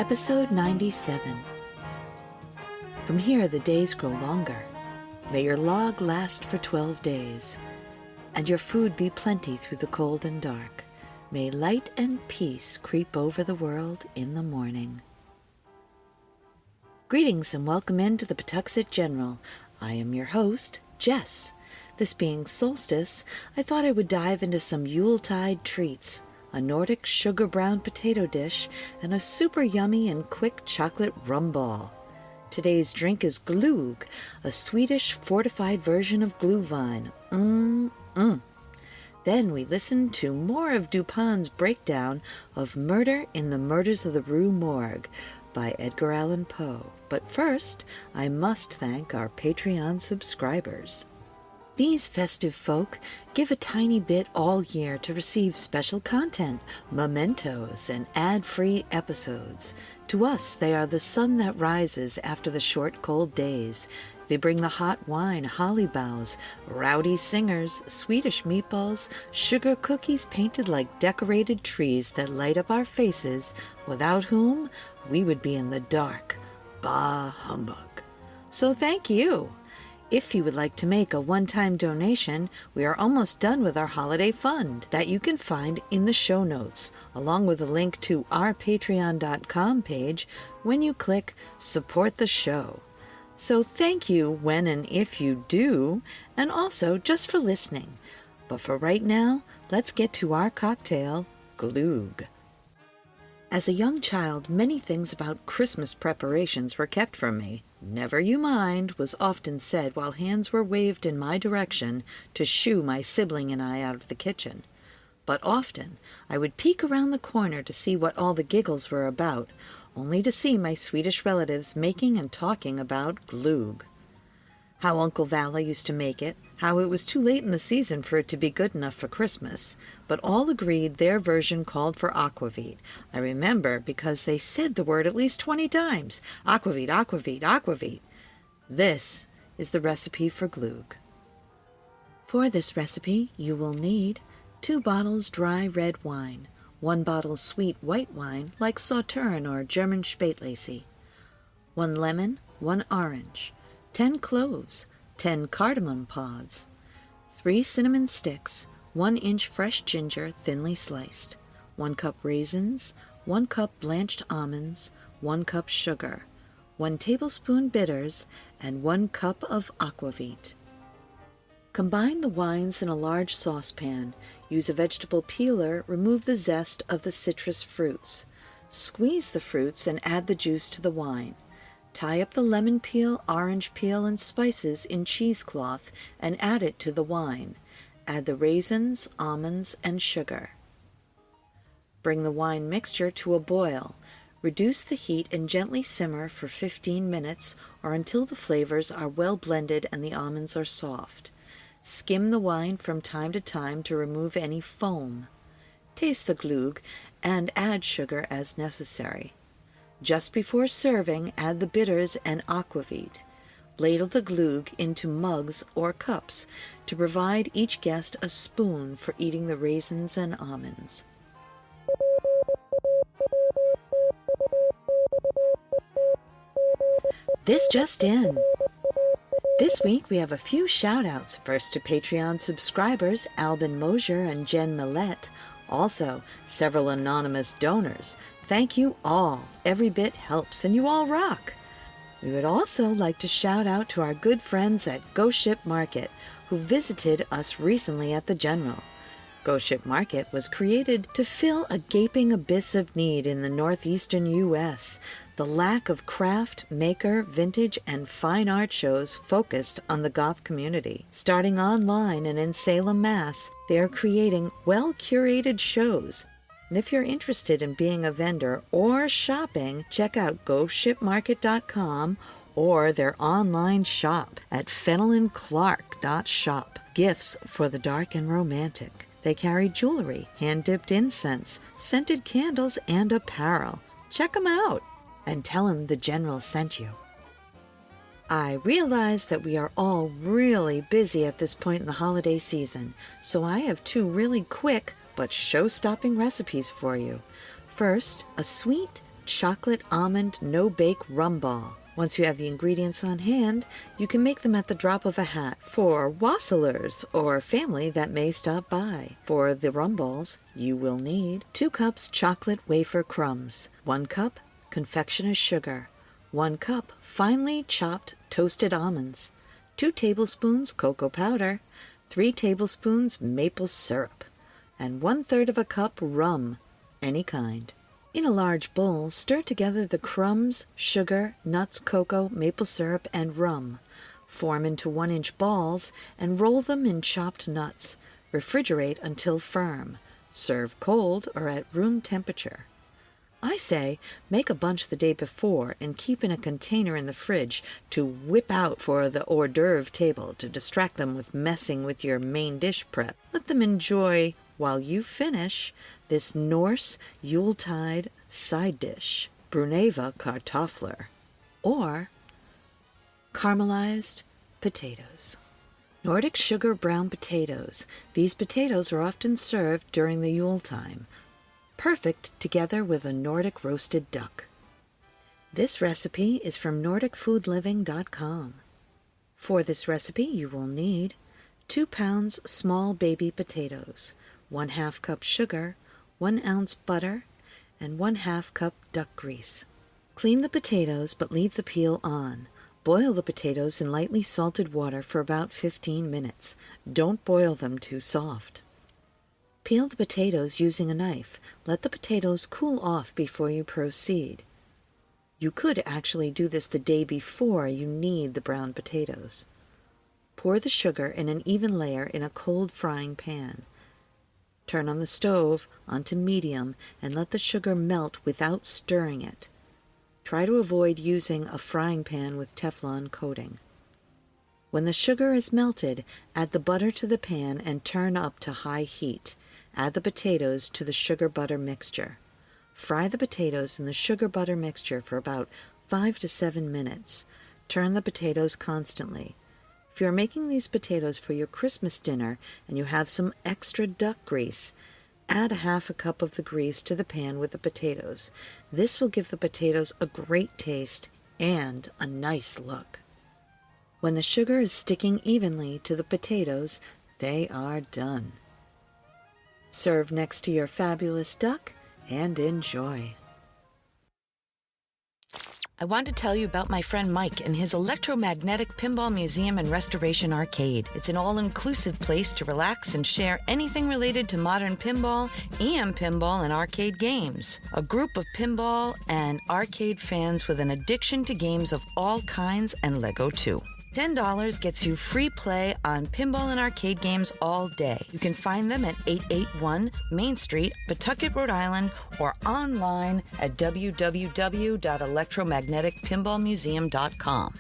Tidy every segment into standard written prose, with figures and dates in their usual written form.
Episode 97. From here the days grow longer. May your log last for 12 days, and your food be plenty through the cold and dark. May light and peace creep over the world in the morning. Greetings and welcome into the Pawtuxet General. I am your host, Jess. This being Solstice, I thought I would dive into some Yuletide treats, a Nordic sugar brown potato dish, and a super yummy and quick chocolate rum ball. Today's drink is gluug, a Swedish fortified version of glühwein. Then we listen to more of Dupon's breakdown of Murder in the Murders of the Rue Morgue by Edgar Allan Poe. But first, I must thank our Patreon subscribers. These festive folk give a tiny bit all year to receive special content, mementos, and ad-free episodes. To us, they are the sun that rises after the short, cold days. They bring the hot wine, holly boughs, rowdy singers, Swedish meatballs, sugar cookies painted like decorated trees that light up our faces, without whom we would be in the dark. Bah humbug. So thank you. If you would like to make a one-time donation, we are almost done with our holiday fund that you can find in the show notes, along with a link to our patreon.com page when you click Support the Show. So thank you when and if you do, and also just for listening. But for right now, let's get to our cocktail, gluug. As a young child, many things about Christmas preparations were kept from me. "Never you mind," was often said while hands were waved in my direction to shoo my sibling and I out of the kitchen. But often I would peek around the corner to see what all the giggles were about, only to see my Swedish relatives making and talking about gluug. How Uncle Valla used to make it, how it was too late in the season for it to be good enough for Christmas, but all agreed their version called for aquavit. I remember because they said the word at least 20 times. Aquavit, aquavit, aquavit. This is the recipe for gluug. For this recipe, you will need 2 bottles dry red wine, 1 bottle sweet white wine like Sautern or German Spätlese, 1 lemon, 1 orange, 10 cloves, 10 cardamom pods, 3 cinnamon sticks, 1 inch fresh ginger thinly sliced, 1 cup raisins, 1 cup blanched almonds, 1 cup sugar, 1 tablespoon bitters, and 1 cup of aquavit. Combine the wines in a large saucepan. Use a vegetable peeler, remove the zest of the citrus fruits. Squeeze the fruits and add the juice to the wine. Tie up the lemon peel, orange peel, and spices in cheesecloth and add it to the wine. Add the raisins, almonds, and sugar. Bring the wine mixture to a boil. Reduce the heat and gently simmer for 15 minutes or until the flavors are well blended and the almonds are soft. Skim the wine from time to time to remove any foam. Taste the gluug and add sugar as necessary. Just before serving, add the bitters and aquavit. Ladle the gluug into mugs or cups to provide each guest a spoon for eating the raisins and almonds. This just in. This week we have a few shout-outs. First to Patreon subscribers Albin, Moser, and Jen Milette. Also, several anonymous donors. Thank you all. Every bit helps, and you all rock. We would also like to shout out to our good friends at Go Ship Market, who visited us recently at the General. Go Ship Market was created to fill a gaping abyss of need in the northeastern U.S., the lack of craft, maker, vintage, and fine art shows focused on the goth community. Starting online and in Salem, Mass., they are creating well-curated shows. And if you're interested in being a vendor or shopping, check out GoShipMarket.com or their online shop at FennellandClark.shop. Gifts for the dark and romantic. They carry jewelry, hand-dipped incense, scented candles, and apparel. Check them out and tell them the General sent you. I realize that we are all really busy at this point in the holiday season, so I have 2 really quick but show-stopping recipes for you. First, a sweet, chocolate almond no-bake rum ball. Once you have the ingredients on hand, you can make them at the drop of a hat for wassailers or family that may stop by. For the rum balls, you will need 2 cups chocolate wafer crumbs, 1 cup confectioner's sugar, 1 cup finely chopped toasted almonds, 2 tablespoons cocoa powder, 3 tablespoons maple syrup, and 1/3 of a cup rum, any kind. In a large bowl, stir together the crumbs, sugar, nuts, cocoa, maple syrup, and rum. Form into 1-inch balls and roll them in chopped nuts. Refrigerate until firm. Serve cold or at room temperature. I say make a bunch the day before and keep in a container in the fridge to whip out for the hors d'oeuvre table to distract them with messing with your main dish prep. Let them enjoy, while you finish, this Norse Yuletide side dish, Brunede Kartofler, or caramelized potatoes. Nordic sugar brown potatoes. These potatoes are often served during the Yule time. Perfect together with a Nordic roasted duck. This recipe is from NordicFoodLiving.com. For this recipe, you will need 2 pounds small baby potatoes, 1/2 cup sugar, 1 ounce butter, and 1/2 cup duck grease. Clean the potatoes but leave the peel on. Boil the potatoes in lightly salted water for about 15 minutes. Don't boil them too soft. Peel the potatoes using a knife. Let the potatoes cool off before you proceed. You could actually do this the day before you knead the brown potatoes. Pour the sugar in an even layer in a cold frying pan. Turn on the stove onto medium and let the sugar melt without stirring it. Try to avoid using a frying pan with Teflon coating. When the sugar is melted, add the butter to the pan and turn up to high heat. Add the potatoes to the sugar-butter mixture. Fry the potatoes in the sugar-butter mixture for about 5 to 7 minutes. Turn the potatoes constantly. If you are making these potatoes for your Christmas dinner and you have some extra duck grease, add 1/2 cup of the grease to the pan with the potatoes. This will give the potatoes a great taste and a nice look. When the sugar is sticking evenly to the potatoes, they are done. Serve next to your fabulous duck and enjoy. I want to tell you about my friend Mike and his electromagnetic pinball museum and restoration arcade. It's an all-inclusive place to relax and share anything related to modern pinball and arcade games. A group of pinball and arcade fans with an addiction to games of all kinds and Lego too. $10 gets you free play on pinball and arcade games all day. You can find them at 881 Main Street, Pawtucket, Rhode Island, or online at www.electromagneticpinballmuseum.com.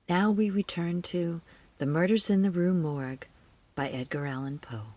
Now we return to The Murders in the Rue Morgue by Edgar Allan Poe.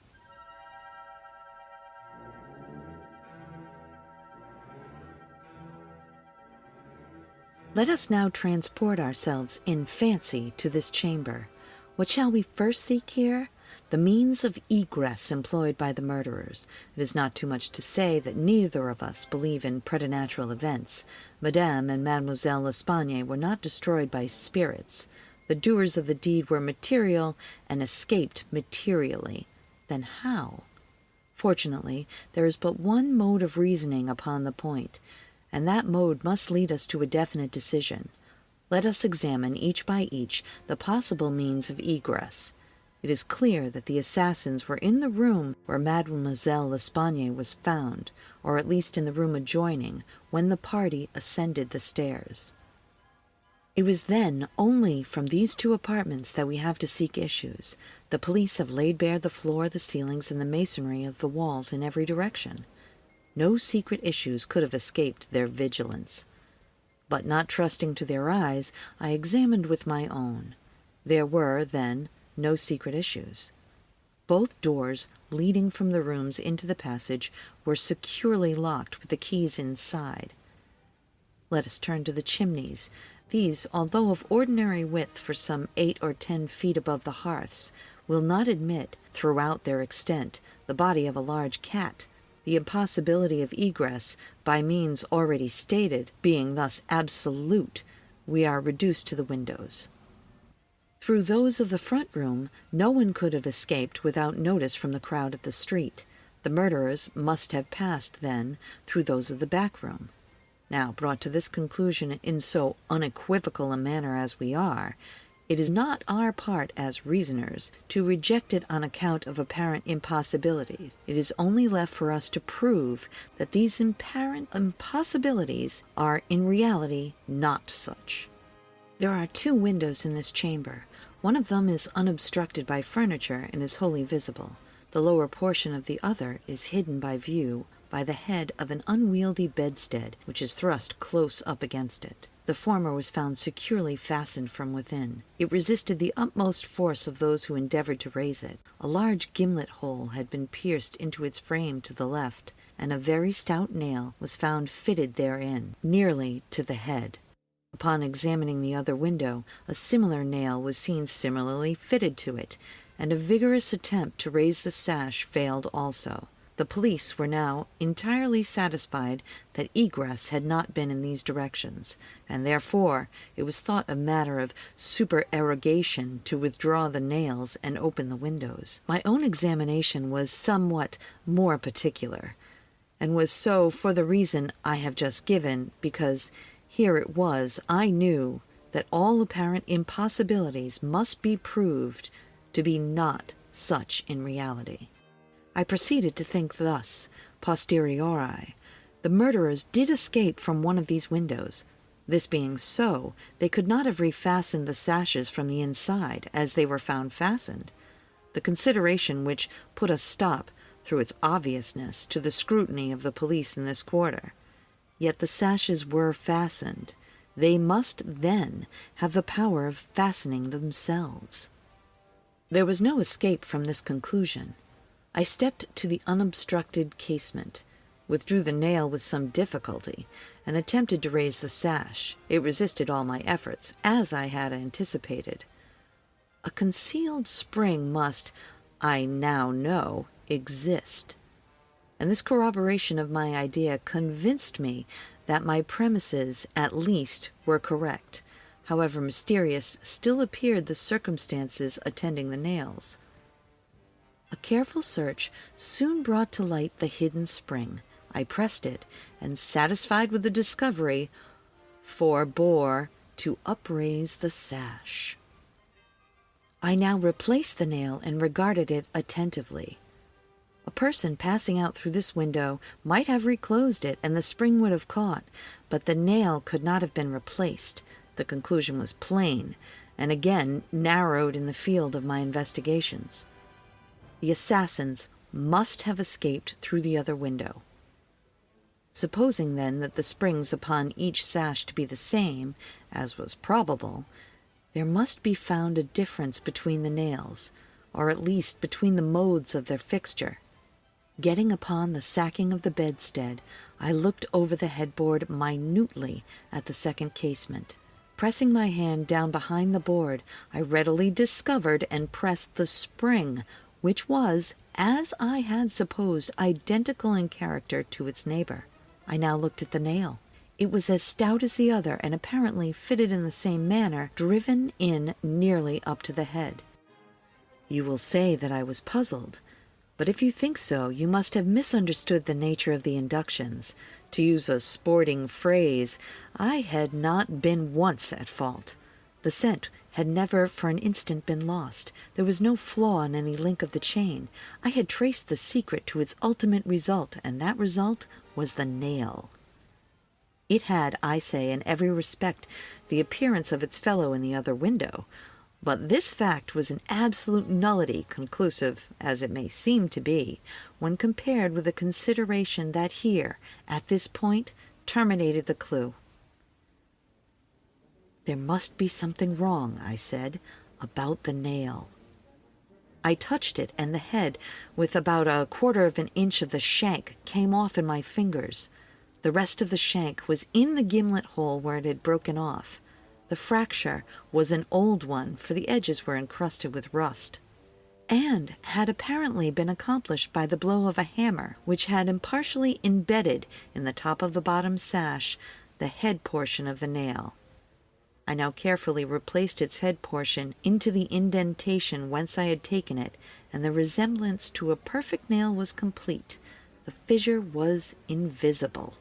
Let us now transport ourselves in fancy to this chamber. What shall we first seek here? The means of egress employed by the murderers. It is not too much to say that neither of us believe in preternatural events. Madame and Mademoiselle L'Espagne were not destroyed by spirits. The doers of the deed were material and escaped materially. Then how? Fortunately, there is but one mode of reasoning upon the point, and that mode must lead us to a definite decision. Let us examine, each by each, the possible means of egress. It is clear that the assassins were in the room where Mademoiselle L'Espagne was found, or at least in the room adjoining, when the party ascended the stairs. It was then only from these 2 apartments that we have to seek issues. The police have laid bare the floor, the ceilings, and the masonry of the walls in every direction. No secret issues could have escaped their vigilance. But not trusting to their eyes, I examined with my own. There were, then, no secret issues. Both doors leading from the rooms into the passage were securely locked with the keys inside. Let us turn to the chimneys. These, although of ordinary width for some 8 or 10 feet above the hearths, will not admit, throughout their extent, the body of a large cat. the impossibility of egress by means already stated being thus absolute, we are reduced to the windows. Through those of the front room, no one could have escaped without notice from the crowd at the street. The murderers must have passed, then, through those of the back room. Now, brought to this conclusion in so unequivocal a manner as we are, it is not our part as reasoners to reject it on account of apparent impossibilities. It is only left for us to prove that these apparent impossibilities are in reality not such. There are 2 windows in this chamber. One of them is unobstructed by furniture and is wholly visible. The lower portion of the other is hidden by view by the head of an unwieldy bedstead, which is thrust close up against it. The former was found securely fastened from within. It resisted the utmost force of those who endeavored to raise it. A large gimlet hole had been pierced into its frame to the left, and a very stout nail was found fitted therein, nearly to the head. Upon examining the other window, a similar nail was seen similarly fitted to it, and a vigorous attempt to raise the sash failed also. The police were now entirely satisfied that egress had not been in these directions, and therefore it was thought a matter of supererogation to withdraw the nails and open the windows. My own examination was somewhat more particular, and was so for the reason I have just given, because here it was I knew that all apparent impossibilities must be proved to be not such in reality. I proceeded to think thus, posteriori. The murderers did escape from one of these windows. This being so, they could not have refastened the sashes from the inside, as they were found fastened. The consideration which put a stop, through its obviousness, to the scrutiny of the police in this quarter. Yet the sashes were fastened. They must, then, have the power of fastening themselves. There was no escape from this conclusion. I stepped to the unobstructed casement, withdrew the nail with some difficulty, and attempted to raise the sash. It resisted all my efforts, as I had anticipated. A concealed spring must, I now know, exist, and this corroboration of my idea convinced me that my premises, at least, were correct. However mysterious still appeared the circumstances attending the nails. A careful search soon brought to light the hidden spring. I pressed it, and, satisfied with the discovery, forbore to upraise the sash. I now replaced the nail and regarded it attentively. A person passing out through this window might have reclosed it, and the spring would have caught, but the nail could not have been replaced. The conclusion was plain, and again narrowed in the field of my investigations. The assassins must have escaped through the other window. Supposing, then, that the springs upon each sash to be the same, as was probable, there must be found a difference between the nails, or at least between the modes of their fixture. Getting upon the sacking of the bedstead, I looked over the headboard minutely at the second casement. Pressing my hand down behind the board, I readily discovered and pressed the spring, which was, as I had supposed, identical in character to its neighbor. I now looked at the nail. It was as stout as the other, and apparently fitted in the same manner, driven in nearly up to the head. You will say that I was puzzled, but if you think so, you must have misunderstood the nature of the inductions. To use a sporting phrase, I had not been once at fault. The scent had never for an instant been lost. There was no flaw in any link of the chain. I had traced the secret to its ultimate result, and that result was the nail. It had, I say, in every respect, the appearance of its fellow in the other window, but this fact was an absolute nullity, conclusive as it may seem to be, when compared with the consideration that here, at this point, terminated the clue. There must be something wrong, I said, about the nail. I touched it, and the head, with about 1/4 of an inch of the shank, came off in my fingers. The rest of the shank was in the gimlet hole where it had broken off. The fracture was an old one, for the edges were encrusted with rust. and had apparently been accomplished by the blow of a hammer, which had impartially embedded in the top of the bottom sash the head portion of the nail. I now carefully replaced its head portion into the indentation whence I had taken it, and the resemblance to a perfect nail was complete. The fissure was invisible.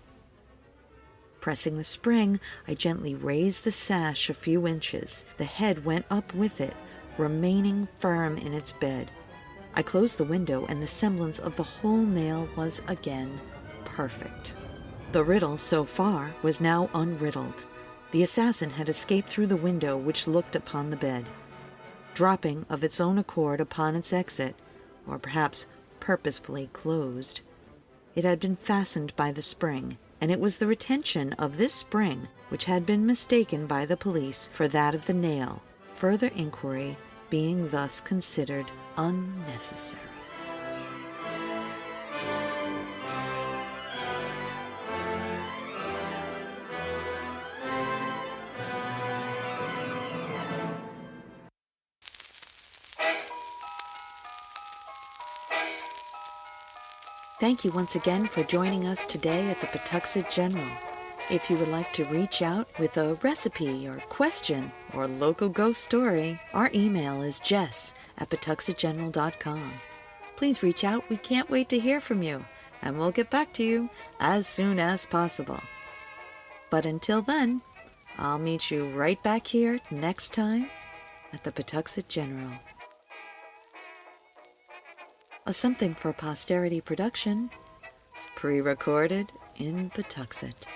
Pressing the spring, I gently raised the sash a few inches. The head went up with it, remaining firm in its bed. I closed the window, and the semblance of the whole nail was again perfect. The riddle, so far, was now unriddled. The assassin had escaped through the window which looked upon the bed. Dropping of its own accord upon its exit, or perhaps purposefully closed, it had been fastened by the spring, and it was the retention of this spring which had been mistaken by the police for that of the nail, further inquiry being thus considered unnecessary. Thank you once again for joining us today at the Pawtuxet General. If you would like to reach out with a recipe or question or local ghost story, our email is jess@pawtuxetgeneral.com. Please reach out. We can't wait to hear from you, and we'll get back to you as soon as possible. But until then, I'll meet you right back here next time at the Pawtuxet General. A Something for Posterity production, pre-recorded in Pawtuxet.